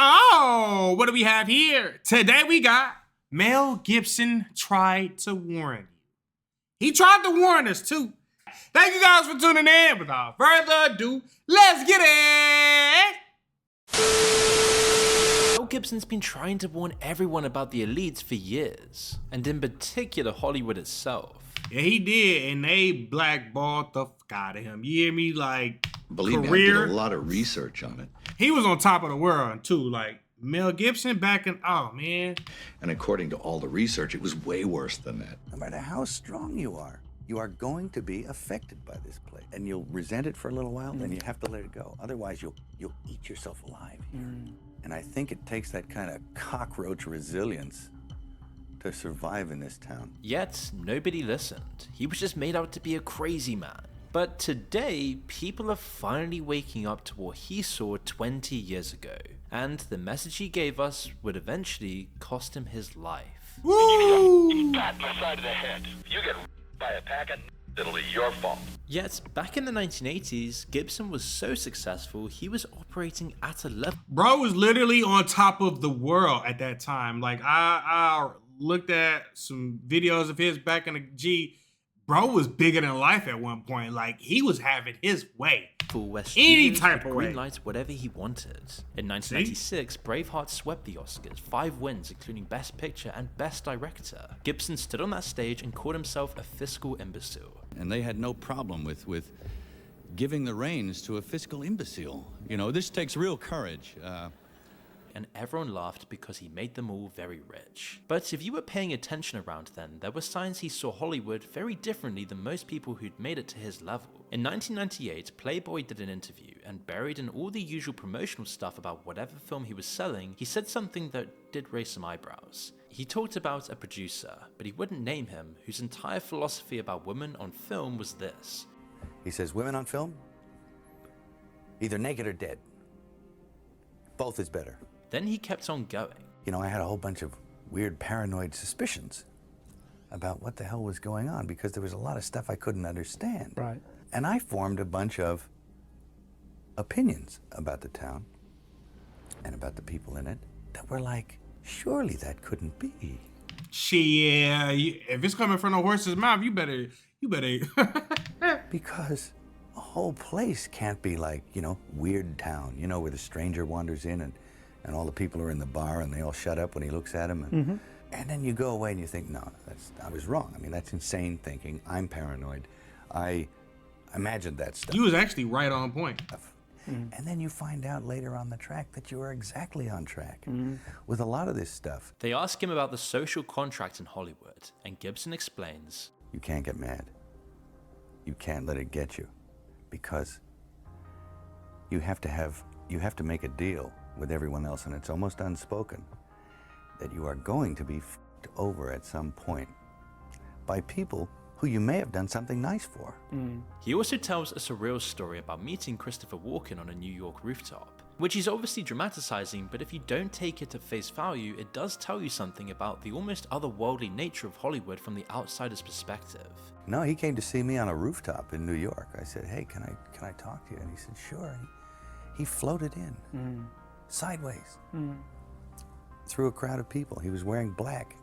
Oh, what do we have here? Today we got Mel Gibson tried to warn you. He tried to warn us too. Thank you guys for tuning in. Without further ado, let's get it! Mel Gibson's been trying to warn everyone about the elites for years, and in particular Hollywood itself. Yeah, he did, and they blackballed the fuck out of him. You hear me? Like, believe career. me, I did a lot of research on it. He was on top of the world too. Like Mel Gibson back in, oh man. And according to all the research, it was way worse than that. No matter how strong you are going to be affected by this play, and you'll resent it for a little while. Then you have to let it go. Otherwise, you'll eat yourself alive here. And I think it takes that kind of cockroach resilience to survive in this town. Yet, nobody listened. He was just made out to be a crazy man. But today, people are finally waking up to what he saw 20 years ago. And the message he gave us would eventually cost him his life. Woo! Pat in the side of the head. If you get by a pack of it'll be your fault. Yet, back in the 1980s, Gibson was so successful, he was operating at a level. Bro was literally on top of the world at that time. Like, I looked at some videos of his back in the G. Bro was bigger than life at one point. Like, he was having his way. Where any studios type would of way. greenlight whatever he wanted. In 1996, Braveheart swept the Oscars, 5 wins including Best Picture and Best Director. Gibson stood on that stage and called himself a fiscal imbecile. And they had no problem with giving the reins to a fiscal imbecile. You know, this takes real courage. And everyone laughed because he made them all very rich. But if you were paying attention around then, there were signs he saw Hollywood very differently than most people who'd made it to his level. In 1998, Playboy did an interview, and buried in all the usual promotional stuff about whatever film he was selling, he said something that did raise some eyebrows. He talked about a producer, but he wouldn't name him, whose entire philosophy about women on film was this. He says, women on film, either naked or dead. Both is better. Then he kept on going. You know, I had a whole bunch of weird paranoid suspicions about what the hell was going on, because there was a lot of stuff I couldn't understand. Right. And I formed a bunch of opinions about the town and about the people in it that were like, surely that couldn't be. Shit, if it's coming from a horse's mouth, you better. Because a whole place can't be like, you know, Weird Town, you know, where the stranger wanders in and all the people are in the bar and they all shut up when he looks at them. And then you go away and you think, no, I was wrong. I mean, that's insane thinking. I'm paranoid. I imagined that stuff. You was actually right on point. And then you find out later on the track that you are exactly on track with a lot of this stuff. They ask him about the social contract in Hollywood, and Gibson explains, You can't get mad. You can't let it get you, because you have to make a deal with everyone else, and it's almost unspoken that you are going to be f***ed over at some point by people who you may have done something nice for. He also tells a surreal story about meeting Christopher Walken on a New York rooftop, which he's obviously dramatizing, but if you don't take it at face value, it does tell you something about the almost otherworldly nature of Hollywood from the outsider's perspective. No, he came to see me on a rooftop in New York. I said, hey, can I talk to you? And he said, sure. He floated in, sideways, through a crowd of people. He was wearing black.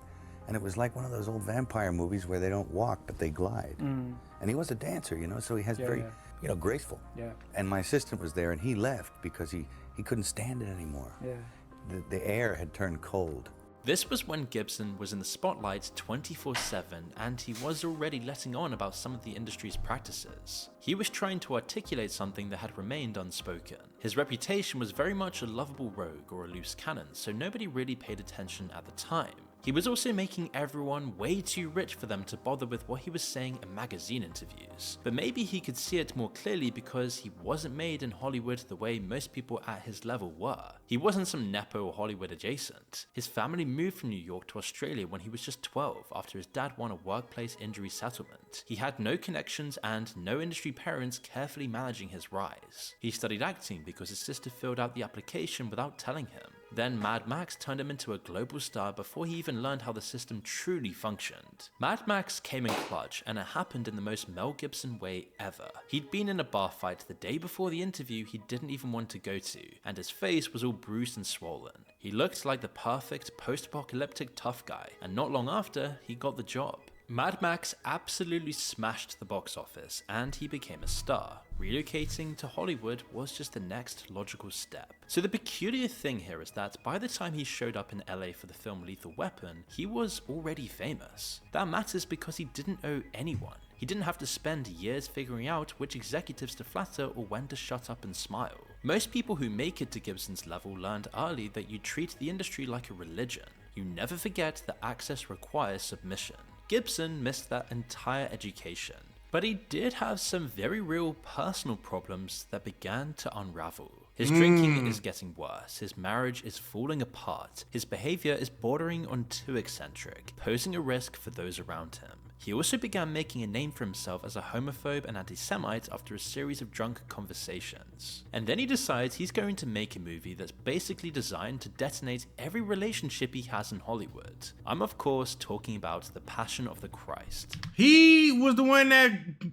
And it was like one of those old vampire movies where they don't walk, but they glide. And he was a dancer, you know, so he has very, you know, graceful. Yeah. And my assistant was there, and he left because he couldn't stand it anymore. Yeah. The air had turned cold. This was when Gibson was in the spotlight 24/7, and he was already letting on about some of the industry's practices. He was trying to articulate something that had remained unspoken. His reputation was very much a lovable rogue or a loose cannon, so nobody really paid attention at the time. He was also making everyone way too rich for them to bother with what he was saying in magazine interviews. But maybe he could see it more clearly because he wasn't made in Hollywood the way most people at his level were. He wasn't some Nepo or Hollywood adjacent. His family moved from New York to Australia when he was just 12 after his dad won a workplace injury settlement. He had no connections and no industry parents carefully managing his rise. He studied acting because his sister filled out the application without telling him. Then Mad Max turned him into a global star before he even learned how the system truly functioned. Mad Max came in clutch, and it happened in the most Mel Gibson way ever. He'd been in a bar fight the day before the interview he didn't even want to go to, and his face was all bruised and swollen. He looked like the perfect post-apocalyptic tough guy, and not long after, he got the job. Mad Max absolutely smashed the box office, and he became a star. Relocating to Hollywood was just the next logical step. So the peculiar thing here is that by the time he showed up in LA for the film Lethal Weapon, he was already famous. That matters because he didn't owe anyone. He didn't have to spend years figuring out which executives to flatter or when to shut up and smile. Most people who make it to Gibson's level learned early that you treat the industry like a religion. You never forget that access requires submission. Gibson missed that entire education, but he did have some very real personal problems that began to unravel. His drinking is getting worse, his marriage is falling apart, his behavior is bordering on too eccentric, posing a risk for those around him. He also began making a name for himself as a homophobe and anti-Semite after a series of drunk conversations. And then he decides he's going to make a movie that's basically designed to detonate every relationship he has in Hollywood. I'm of course talking about The Passion of the Christ. He was the one that,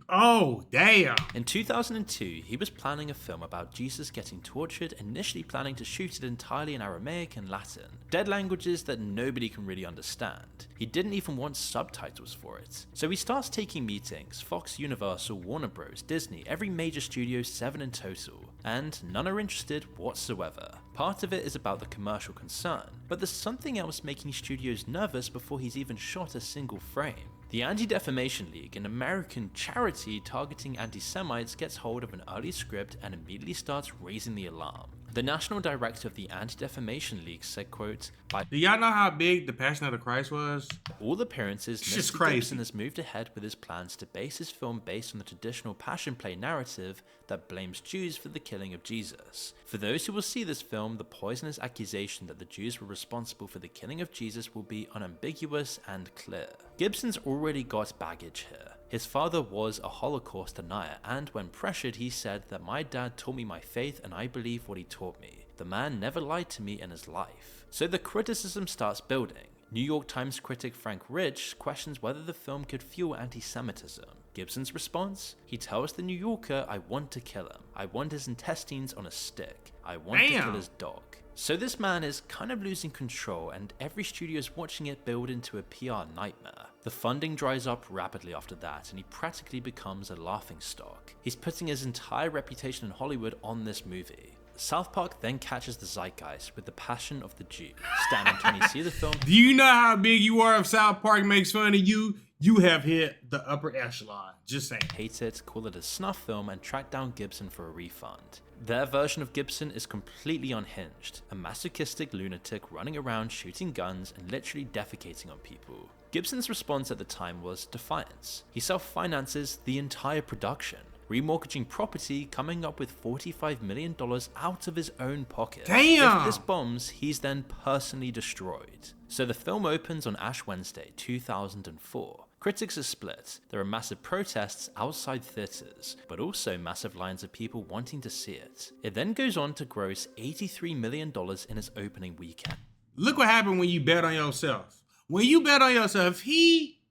oh, damn. In 2002, he was planning a film about Jesus getting tortured, initially planning to shoot it entirely in Aramaic and Latin, dead languages that nobody can really understand. He didn't even want subtitles for it. So he starts taking meetings, Fox, Universal, Warner Bros, Disney, every major studio, 7 in total, and none are interested whatsoever. Part of it is about the commercial concern, but there's something else making studios nervous before he's even shot a single frame. The Anti-Defamation League, an American charity targeting anti-Semites, gets hold of an early script and immediately starts raising the alarm. The national director of the Anti-Defamation League said, quote, "By Do y'all know how big the Passion of the Christ was? all appearances, Shit's Mr. crazy. Gibson has moved ahead with his plans to base his film based on the traditional Passion Play narrative that blames Jews for the killing of Jesus. For those who will see this film, the poisonous accusation that the Jews were responsible for the killing of Jesus will be unambiguous and clear." Gibson's already got baggage here. His father was a Holocaust denier, and when pressured he said that my dad taught me my faith and I believe what he taught me. The man never lied to me in his life. So the criticism starts building. New York Times critic Frank Rich questions whether the film could fuel anti-Semitism. Gibson's response? He tells the New Yorker, "I want to kill him. I want his intestines on a stick. I want to kill his dog." So this man is kind of losing control, and every studio is watching it build into a PR nightmare. The funding dries up rapidly after that, and he practically becomes a laughingstock. He's putting his entire reputation in Hollywood on this movie. South Park then catches the zeitgeist with The Passion of the Jew. Stan, when you see the film, Do you know how big you are if South Park makes fun of you? You have hit the upper echelon. Just saying. hate it, call it a snuff film, and track down Gibson for a refund. Their version of Gibson is completely unhinged, a masochistic lunatic running around shooting guns and literally defecating on people. Gibson's response at the time was defiance. He self-finances the entire production, remortgaging property, coming up with $45 million out of his own pocket. Damn! If this bombs, he's then personally destroyed. So the film opens on Ash Wednesday 2004. Critics are split. There are massive protests outside theaters, but also massive lines of people wanting to see it. It then goes on to gross $83 million in its opening weekend. Look what happened when you bet on yourself. When you bet on yourself, he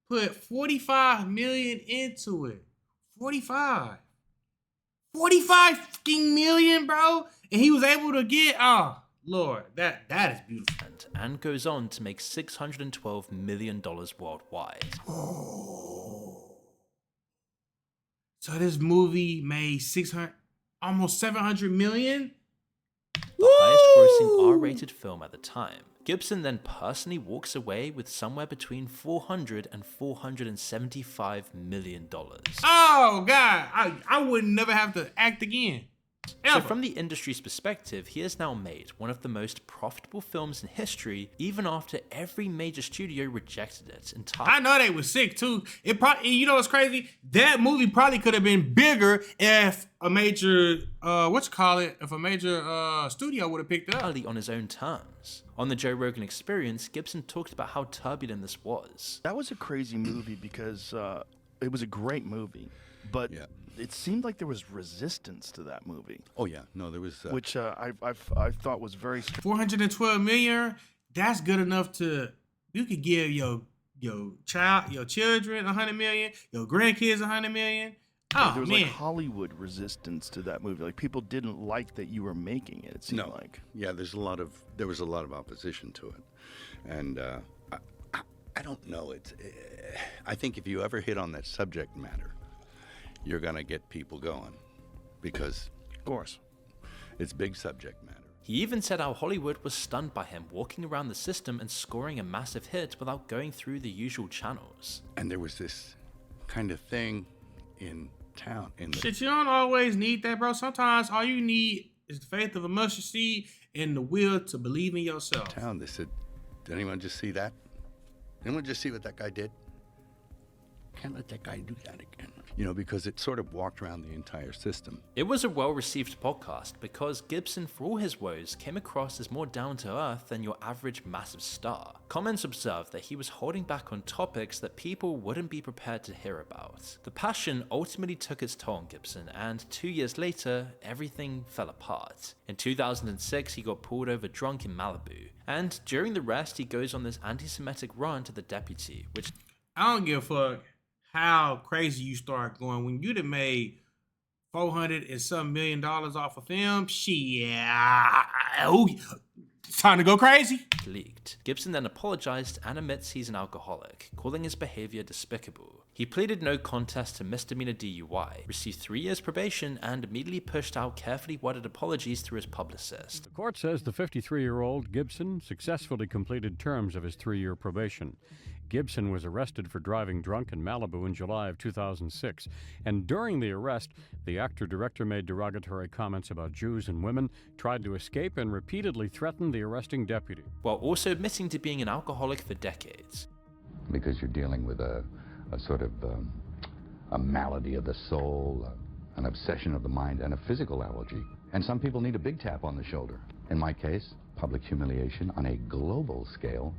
put 45 million into it. 45 fucking million, bro. And he was able to get, oh, Lord, that is beautiful. And goes on to make $612 million worldwide. So this movie made almost 700 million? The highest grossing R-rated film at the time. Gibson then personally walks away with somewhere between $400 and $475 million. Oh, God. I would never have to act again. So Ever. from the industry's perspective, he has now made one of the most profitable films in history, even after every major studio rejected it entirely. I know they was sick too. It probably, you know what's crazy? That movie probably could have been bigger if a major, if a major studio would have picked it up. On his own terms. On the Joe Rogan Experience, Gibson talked about how turbulent this was. That was a crazy movie because it was a great movie. But Yeah. it seemed like there was resistance to that movie, Oh yeah, no, there was. which I thought was very strange. 412 million. That's good enough to you could give your children 100 million, your grandkids 100 million. Oh There was man, like Hollywood resistance to that movie. Like people didn't like that you were making it. It seemed No. like. Yeah, there was a lot of opposition to it, and I don't know. I think if you ever hit on that subject matter, you're gonna get people going, because Of course. it's big subject matter. He even said how Hollywood was stunned by him walking around the system and scoring a massive hit without going through the usual channels. And there was this kind of thing in town. shit, you don't always need that, bro. Sometimes all you need is the faith of a mustard seed and the will to believe in yourself. town, they said, "Did anyone just see that? Anyone just see what that guy did? Can't let that guy do that again." You know, because it sort of walked around the entire system. It was a well-received podcast because Gibson, for all his woes, came across as more down-to-earth than your average massive star. Comments observed that he was holding back on topics that people wouldn't be prepared to hear about. The passion ultimately took its toll on Gibson, and 2 years later, everything fell apart. In 2006, he got pulled over drunk in Malibu, and during the arrest, he goes on this anti-Semitic run to the deputy, which I don't give a fuck how crazy you start going when you done made $400 and some million off a film. Shit, it's time to go crazy. leaked. Gibson then apologized and admits he's an alcoholic, calling his behavior despicable. He pleaded no contest to misdemeanor DUI, received 3 years probation, and immediately pushed out carefully worded apologies through his publicist. The court says the 53-year-old Gibson successfully completed terms of his 3-year probation. Gibson was arrested for driving drunk in Malibu in July of 2006, and during the arrest, the actor-director made derogatory comments about Jews and women, tried to escape, and repeatedly threatened the arresting deputy. While also admitting to being an alcoholic for decades. Because you're dealing with a sort of a malady of the soul, an obsession of the mind, and a physical allergy. And some people need a big tap on the shoulder. In my case, public humiliation on a global scale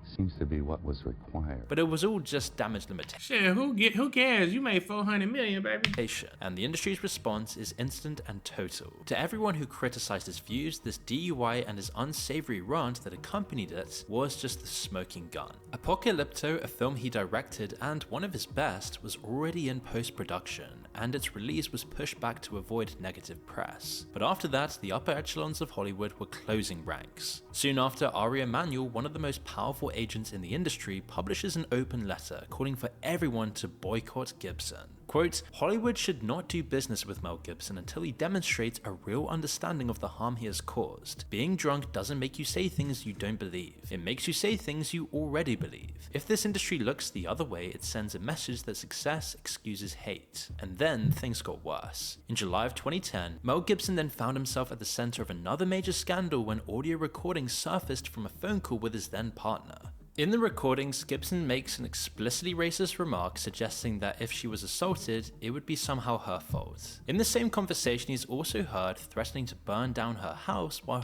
seems to be what was required. But it was all just damage limitation. Shit, who cares? You made 400 million, baby. And the industry's response is instant and total. To everyone who criticized his views, this DUI and his unsavory rant that accompanied it was just the smoking gun. Apocalypto, a film he directed and one of his best, was already in post-production, and its release was pushed back to avoid negative press. But after that, the upper echelons of Hollywood were closing ranks. Soon after, Ari Emanuel, one of the most powerful agents in the industry, publishes an open letter calling for everyone to boycott Gibson. Quote, Hollywood should not do business with Mel Gibson until he demonstrates a real understanding of the harm he has caused. Being drunk doesn't make you say things you don't believe. It makes you say things you already believe. If this industry looks the other way, it sends a message that success excuses hate. And then things got worse. In July of 2010, Mel Gibson then found himself at the center of another major scandal when audio recordings surfaced from a phone call with his then partner. In the recordings, Gibson makes an explicitly racist remark suggesting that if she was assaulted, it would be somehow her fault. In the same conversation, he's also heard threatening to burn down her house while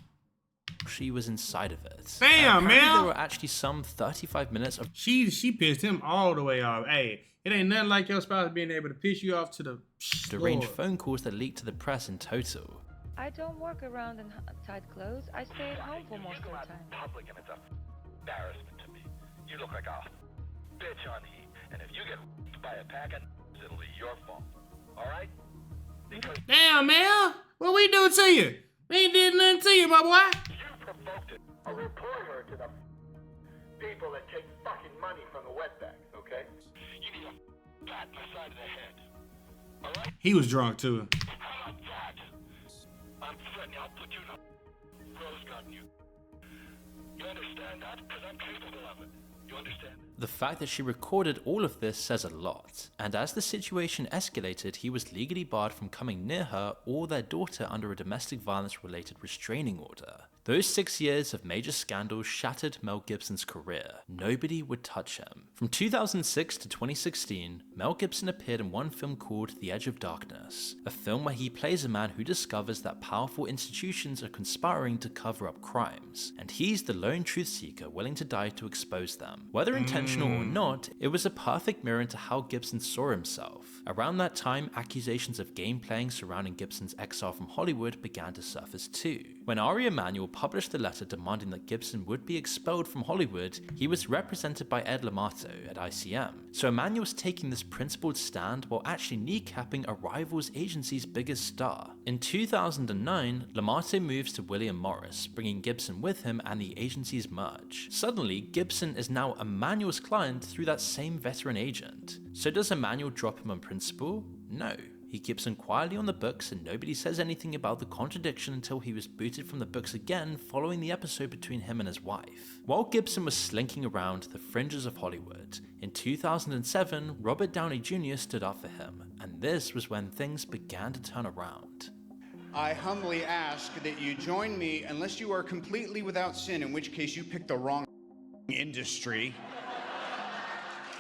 she was inside of it. Damn, man. There were actually some 35 minutes of She pissed him all the way off. Hey, it ain't nothing like your spouse being able to piss you off to the deranged floor. phone calls that leaked to the press in total. I don't work around in tight clothes. I stay at home for most of the time. Public and it's an embarrassment to me. You look like a bitch on heat, and if you get by a pack of it'll be your fault. All right? Because Damn, man. What we do to you? We ain't did nothing to you, my boy. you provoked it. A reporter to the people that take fucking money from the wetbacks, okay? You need a pat in the side of the head. All right? He was drunk too. How about that? I'm threatening. I'll put you in a rose garden. You understand that? Because I'm capable of it. You understand? The fact that she recorded all of this says a lot, and as the situation escalated, he was legally barred from coming near her or their daughter under a domestic violence related restraining order. Those 6 years of major scandals shattered Mel Gibson's career. Nobody would touch him. From 2006 to 2016, Mel Gibson appeared in one film called The Edge of Darkness, a film where he plays a man who discovers that powerful institutions are conspiring to cover up crimes, and he's the lone truth seeker willing to die to expose them. Whether intentional or not, it was a perfect mirror into how Gibson saw himself. Around that time, accusations of game playing surrounding Gibson's exile from Hollywood began to surface too. When Ari Emanuel published the letter demanding that Gibson would be expelled from Hollywood, he was represented by Ed Lamato at ICM. So Emanuel was taking this principled stand while actually kneecapping a rival's agency's biggest star. In 2009, Lamato moves to William Morris, bringing Gibson with him and the agency's merge. Suddenly, Gibson is now Emanuel's client through that same veteran agent. So does Emanuel drop him on principle? No. He keeps him quietly on the books and nobody says anything about the contradiction until he was booted from the books again following the episode between him and his wife. While Gibson was slinking around the fringes of Hollywood, in 2007, Robert Downey Jr. stood up for him, and this was when things began to turn around. I humbly ask that you join me unless you are completely without sin, in which case you picked the wrong industry.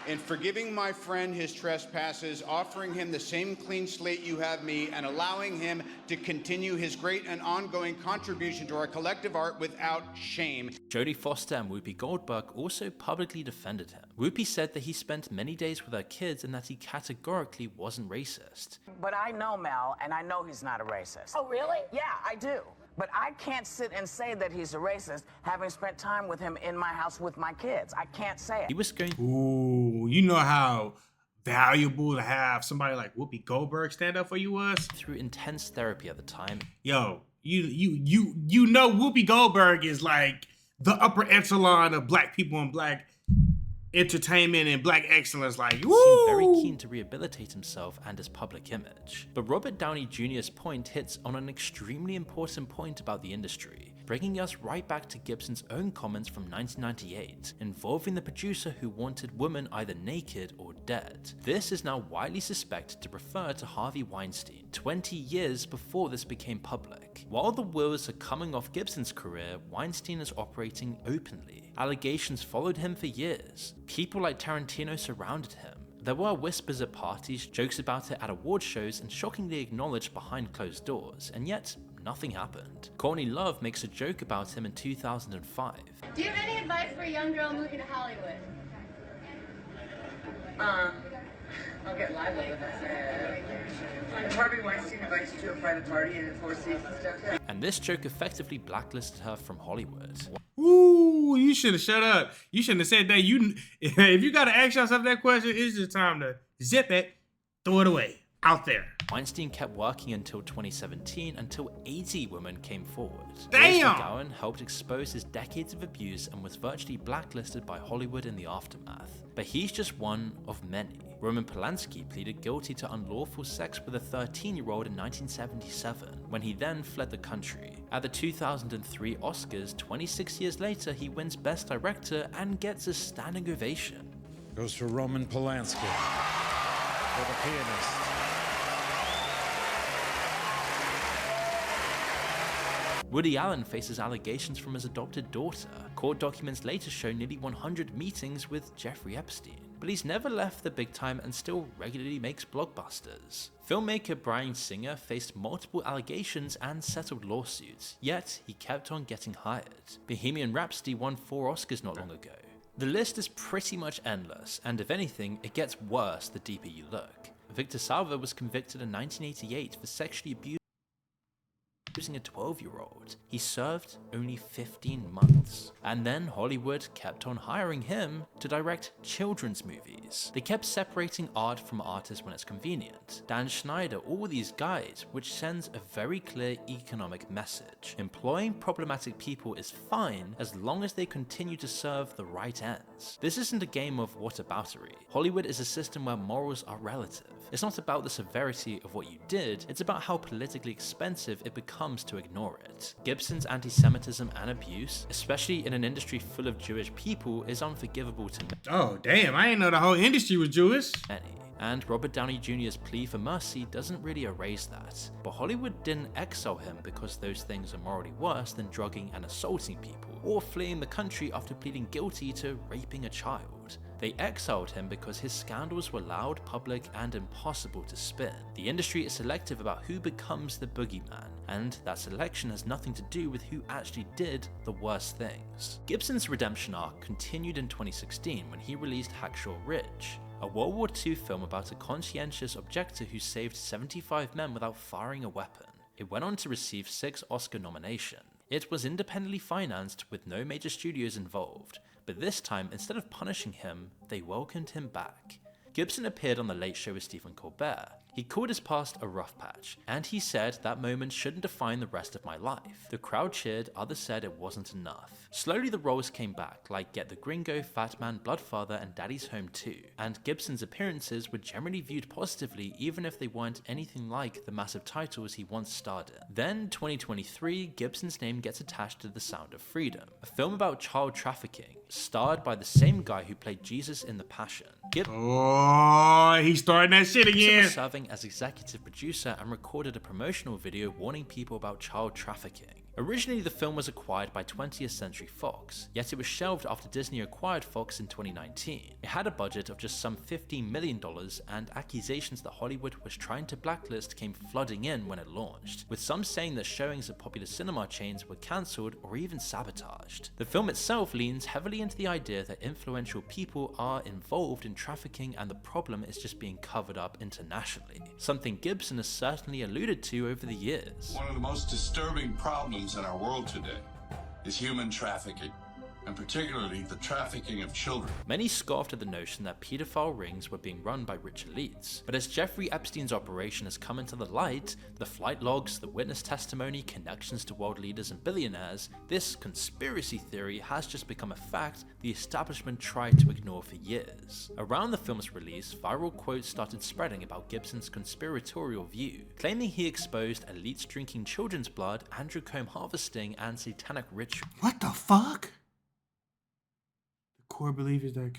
In forgiving my friend his trespasses, offering him the same clean slate you have me, and allowing him to continue his great and ongoing contribution to our collective art without shame. Jodie Foster and Whoopi Goldberg also publicly defended him. Whoopi said that he spent many days with her kids and that he categorically wasn't racist. But I know Mel, and I know he's not a racist. Oh, really? Yeah, I do. But I can't sit and say that he's a racist, having spent time with him in my house with my kids. I can't say it. He was going. Ooh, you know how valuable to have somebody like Whoopi Goldberg stand up for you was? Through intense therapy at the time. Yo, you know Whoopi Goldberg is like the upper echelon of black people and black entertainment and black excellence. Like, woo! He seemed very keen to rehabilitate himself and his public image. But Robert Downey Jr.'s point hits on an extremely important point about the industry, bringing us right back to Gibson's own comments from 1998, involving the producer who wanted women either naked or dead. This is now widely suspected to refer to Harvey Weinstein, 20 years before this became public. While the wheels are coming off Gibson's career, Weinstein is operating openly. Allegations followed him for years. People like Tarantino surrounded him. There were whispers at parties, jokes about it at award shows, and shockingly acknowledged behind closed doors, and yet nothing happened. Courtney Love makes a joke about him in 2005. Do you have any advice for a young girl moving to Hollywood? I'll get live with us. Harvey Weinstein invites you to a private party in the Four Seasons downtown. And this joke effectively blacklisted her from Hollywood. Ooh, you should have shut up. You shouldn't have said that. If you gotta ask yourself that question, it's just time to zip it, throw it away, out there. Weinstein kept working until 2017, until 80 women came forward. Damn! Rose McGowan helped expose his decades of abuse and was virtually blacklisted by Hollywood in the aftermath. But he's just one of many. Roman Polanski pleaded guilty to unlawful sex with a 13-year-old in 1977, when he then fled the country. At the 2003 Oscars, 26 years later, he wins Best Director and gets a standing ovation. Goes for Roman Polanski, for the pianist. Woody Allen faces allegations from his adopted daughter. Court documents later show nearly 100 meetings with Jeffrey Epstein, but he's never left the big time and still regularly makes blockbusters. Filmmaker Bryan Singer faced multiple allegations and settled lawsuits, yet he kept on getting hired. Bohemian Rhapsody won 4 Oscars not long ago. The list is pretty much endless, and if anything, it gets worse the deeper you look. Victor Salva was convicted in 1988 for sexually abusing a 12-year-old. He served only 15 months. And then Hollywood kept on hiring him to direct children's movies. They kept separating art from artists when it's convenient. Dan Schneider, all these guys, which sends a very clear economic message. Employing problematic people is fine as long as they continue to serve the right ends. This isn't a game of whataboutery. Hollywood is a system where morals are relative. It's not about the severity of what you did, it's about how politically expensive it becomes to ignore it. Gibson's anti-Semitism and abuse, especially in an industry full of Jewish people, is unforgivable to Oh damn, I didn't know the whole industry was Jewish. many. and Robert Downey Jr.'s plea for mercy doesn't really erase that. But Hollywood didn't exile him because those things are morally worse than drugging and assaulting people, or fleeing the country after pleading guilty to raping a child. They exiled him because his scandals were loud, public, and impossible to spin. The industry is selective about who becomes the boogeyman, and that selection has nothing to do with who actually did the worst things. Gibson's redemption arc continued in 2016 when he released Hacksaw Ridge, a World War II film about a conscientious objector who saved 75 men without firing a weapon. It went on to receive 6 Oscar nominations. It was independently financed with no major studios involved, but this time, instead of punishing him, they welcomed him back. Gibson appeared on The Late Show with Stephen Colbert. He called his past a rough patch, and he said that moment shouldn't define the rest of my life. The crowd cheered, others said it wasn't enough. Slowly the roles came back, like Get the Gringo, Fat Man, Bloodfather, and Daddy's Home 2, and Gibson's appearances were generally viewed positively even if they weren't anything like the massive titles he once starred in. Then, 2023, Gibson's name gets attached to The Sound of Freedom, a film about child trafficking, starred by the same guy who played Jesus in The Passion. Oh, he's starting that shit again. Gibson was serving as executive producer and recorded a promotional video warning people about child trafficking. Originally, the film was acquired by 20th Century Fox, yet it was shelved after Disney acquired Fox in 2019. It had a budget of just some $15 million, and accusations that Hollywood was trying to blacklist came flooding in when it launched, with some saying that showings at popular cinema chains were cancelled or even sabotaged. The film itself leans heavily into the idea that influential people are involved in trafficking and the problem is just being covered up internationally, something Gibson has certainly alluded to over the years. One of the most disturbing problems in our world today is human trafficking, and particularly the trafficking of children. Many scoffed at the notion that pedophile rings were being run by rich elites, but as Jeffrey Epstein's operation has come into the light, the flight logs, the witness testimony, connections to world leaders and billionaires, this conspiracy theory has just become a fact the establishment tried to ignore for years. Around the film's release, viral quotes started spreading about Gibson's conspiratorial view, claiming he exposed elites drinking children's blood, androcomb harvesting, and satanic rituals. What the fuck? Core belief is that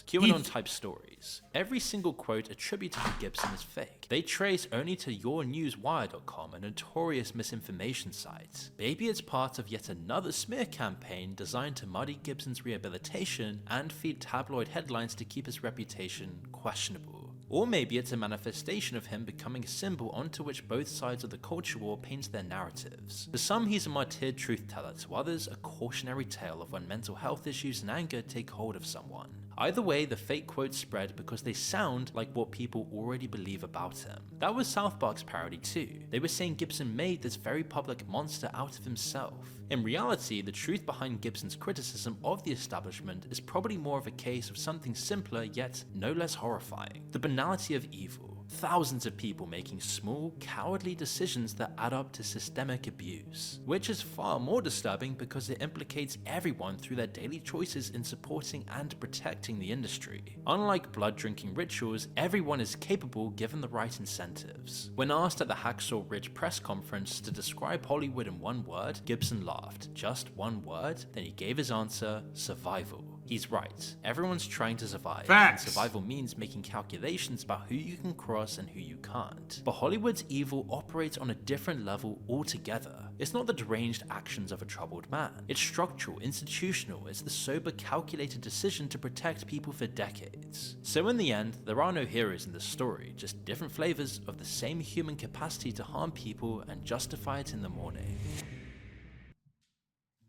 QAnon type stories. Every single quote attributed to Gibson is fake. They trace only to yournewswire.com, a notorious misinformation site. Maybe it's part of yet another smear campaign designed to muddy Gibson's rehabilitation and feed tabloid headlines to keep his reputation questionable. Or maybe it's a manifestation of him becoming a symbol onto which both sides of the culture war paint their narratives. To some, he's a martyred truth teller, to others, a cautionary tale of when mental health issues and anger take hold of someone. Either way, the fake quotes spread because they sound like what people already believe about him. That was South Park's parody too. They were saying Gibson made this very public monster out of himself. In reality, the truth behind Gibson's criticism of the establishment is probably more of a case of something simpler yet no less horrifying. The banality of evil. Thousands of people making small, cowardly decisions that add up to systemic abuse. Which is far more disturbing because it implicates everyone through their daily choices in supporting and protecting the industry. Unlike blood-drinking rituals, everyone is capable given the right incentives. When asked at the Hacksaw Ridge press conference to describe Hollywood in one word, Gibson laughed. Just one word? Then he gave his answer: survival. He's right. Everyone's trying to survive. Facts. And survival means making calculations about who you can cross and who you can't. But Hollywood's evil operates on a different level altogether. It's not the deranged actions of a troubled man. It's structural, institutional. It's the sober, calculated decision to protect people for decades. So in the end, there are no heroes in this story, just different flavors of the same human capacity to harm people and justify it in the morning.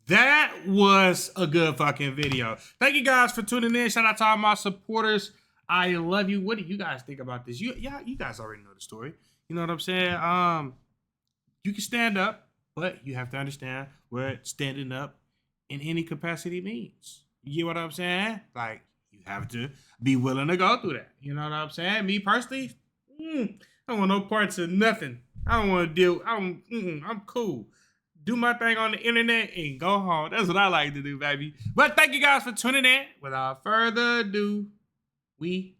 That was a good fucking video. Thank you guys for tuning in. Shout out to all my supporters. I love you. What do you guys think about this? You guys already know the story. You know what I'm saying? You can stand up, but you have to understand what standing up in any capacity means. You get what I'm saying? Like, you have to be willing to go through that. You know what I'm saying? Me personally, I don't want no parts of nothing. I don't want to deal. I'm cool. Do my thing on the internet and go home. That's what I like to do, baby. But thank you guys for tuning in. Without further ado, we